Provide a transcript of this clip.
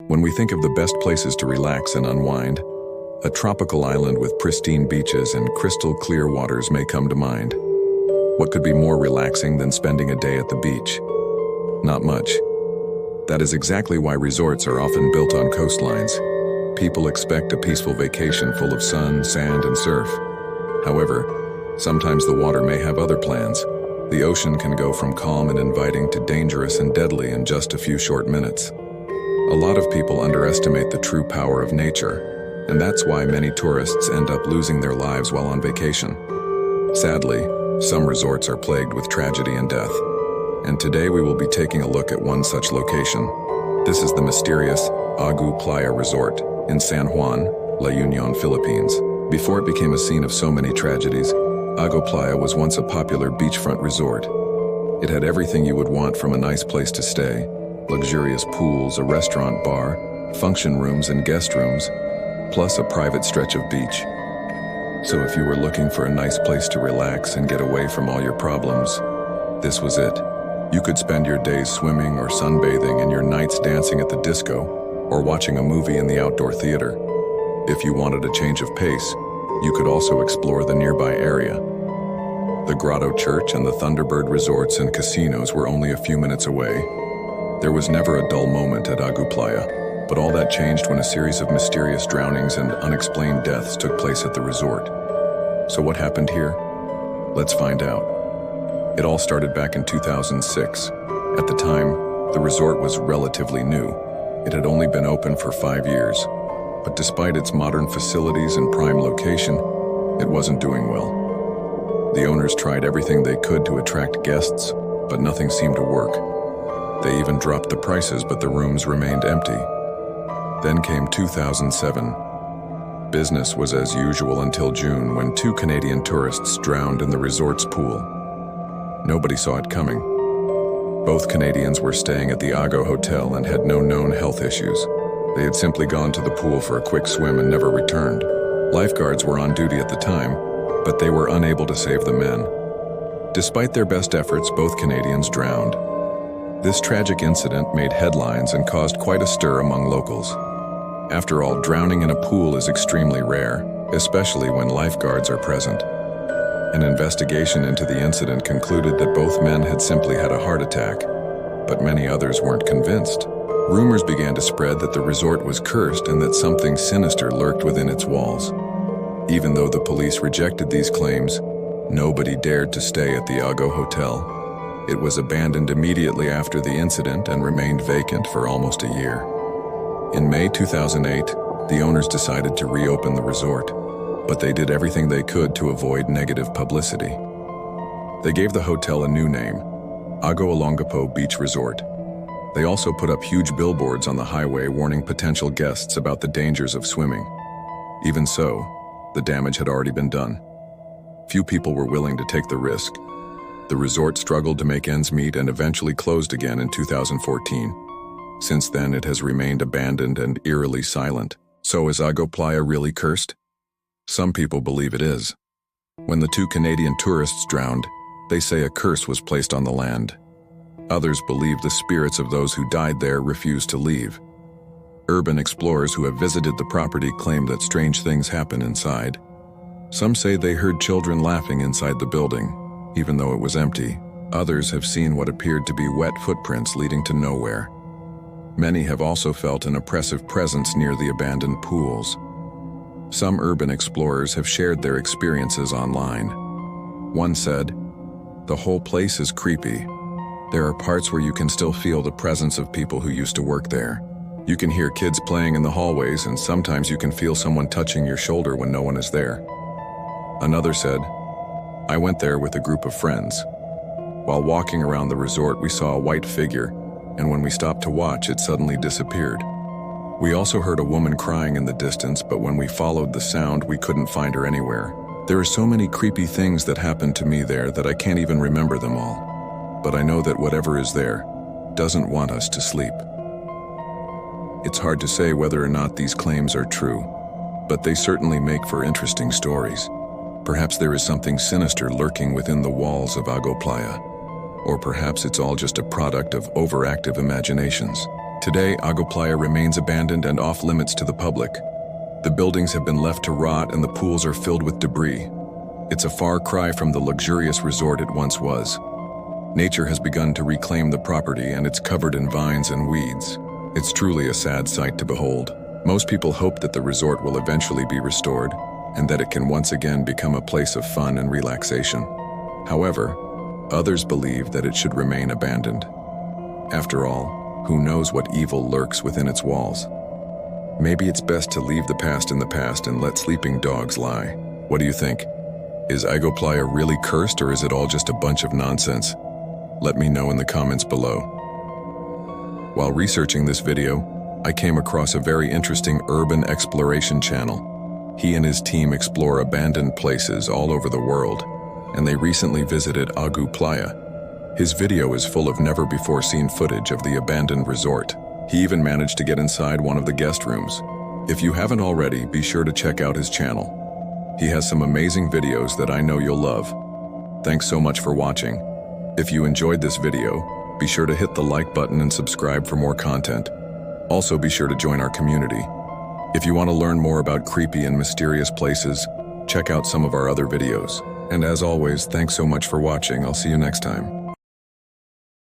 When we think of the best places to relax and unwind, a tropical island with pristine beaches and crystal clear waters may come to mind. What could be more relaxing than spending a day at the beach? Not much. That is exactly why resorts are often built on coastlines. People expect a peaceful vacation full of sun, sand, and surf. However, sometimes the water may have other plans. The ocean can go from calm and inviting to dangerous and deadly in just a few short minutes. A lot of people underestimate the true power of nature, and that's why many tourists end up losing their lives while on vacation. Sadly, some resorts are plagued with tragedy and death, and today we will be taking a look at one such location. This is the mysterious Agoo Playa Resort in San Juan, La Union, Philippines. Before it became a scene of so many tragedies, Agoo Playa was once a popular beachfront resort. It had everything you would want from a nice place to stay: luxurious pools, a restaurant bar, function rooms and guest rooms, plus a private stretch of beach. So if you were looking for a nice place to relax and get away from all your problems, this was it. You could spend your days swimming or sunbathing and your nights dancing at the disco or watching a movie in the outdoor theater. If you wanted a change of pace, you could also explore the nearby area. The Grotto Church and the Thunderbird resorts and casinos were only a few minutes away. There was never a dull moment at Agoo Playa, but all that changed when a series of mysterious drownings and unexplained deaths took place at the resort. So what happened here? Let's find out. It all started back in 2006. At the time, the resort was relatively new. It had only been open for 5 years. But despite its modern facilities and prime location, it wasn't doing well. The owners tried everything they could to attract guests, but nothing seemed to work. They even dropped the prices, but the rooms remained empty. Then came 2007. Business was as usual until June, when 2 Canadian tourists drowned in the resort's pool. Nobody saw it coming. Both Canadians were staying at the Agoo Hotel and had no known health issues. They had simply gone to the pool for a quick swim and never returned. Lifeguards were on duty at the time, but they were unable to save the men. Despite their best efforts, both Canadians drowned. This tragic incident made headlines and caused quite a stir among locals. After all, drowning in a pool is extremely rare, especially when lifeguards are present. An investigation into the incident concluded that both men had simply had a heart attack, but many others weren't convinced. Rumors began to spread that the resort was cursed and that something sinister lurked within its walls. Even though the police rejected these claims, nobody dared to stay at the Agoo Hotel. It was abandoned immediately after the incident and remained vacant for almost a year. In May 2008, the owners decided to reopen the resort, but they did everything they could to avoid negative publicity. They gave the hotel a new name, Agoo Olongapo Beach Resort. They also put up huge billboards on the highway warning potential guests about the dangers of swimming. Even so, the damage had already been done. Few people were willing to take the risk. The resort struggled to make ends meet and eventually closed again in 2014. Since then, it has remained abandoned and eerily silent. So is Agoo Playa really cursed? Some people believe it is. When the 2 Canadian tourists drowned, they say a curse was placed on the land. Others believe the spirits of those who died there refused to leave. Urban explorers who have visited the property claim that strange things happen inside. Some say they heard children laughing inside the building, even though it was empty. Others have seen what appeared to be wet footprints leading to nowhere. Many have also felt an oppressive presence near the abandoned pools. Some urban explorers have shared their experiences online. One said, "The whole place is creepy. There are parts where you can still feel the presence of people who used to work there. You can hear kids playing in the hallways, and sometimes you can feel someone touching your shoulder when no one is there." Another said, "I went there with a group of friends. While walking around the resort, we saw a white figure, and when we stopped to watch, it suddenly disappeared. We also heard a woman crying in the distance, but when we followed the sound, we couldn't find her anywhere. There are so many creepy things that happened to me there that I can't even remember them all. But I know that whatever is there doesn't want us to sleep." It's hard to say whether or not these claims are true, but they certainly make for interesting stories. Perhaps there is something sinister lurking within the walls of Agoo Playa. Or perhaps it's all just a product of overactive imaginations. Today, Agoo Playa remains abandoned and off-limits to the public. The buildings have been left to rot and the pools are filled with debris. It's a far cry from the luxurious resort it once was. Nature has begun to reclaim the property and it's covered in vines and weeds. It's truly a sad sight to behold. Most people hope that the resort will eventually be restored and that it can once again become a place of fun and relaxation. However, others believe that it should remain abandoned. After all, who knows what evil lurks within its walls? Maybe it's best to leave the past in the past and let sleeping dogs lie. What do you think? Is Agoo Playa really cursed, or is it all just a bunch of nonsense? Let me know in the comments below. While researching this video, I came across a very interesting urban exploration channel. He and his team explore abandoned places all over the world, and they recently visited Agoo Playa. His video is full of never-before-seen footage of the abandoned resort. He even managed to get inside one of the guest rooms. If you haven't already, be sure to check out his channel. He has some amazing videos that I know you'll love. Thanks so much for watching. If you enjoyed this video, be sure to hit the like button and subscribe for more content. Also, be sure to join our community. If you want to learn more about creepy and mysterious places, check out some of our other videos. And as always, thanks so much for watching. I'll see you next time.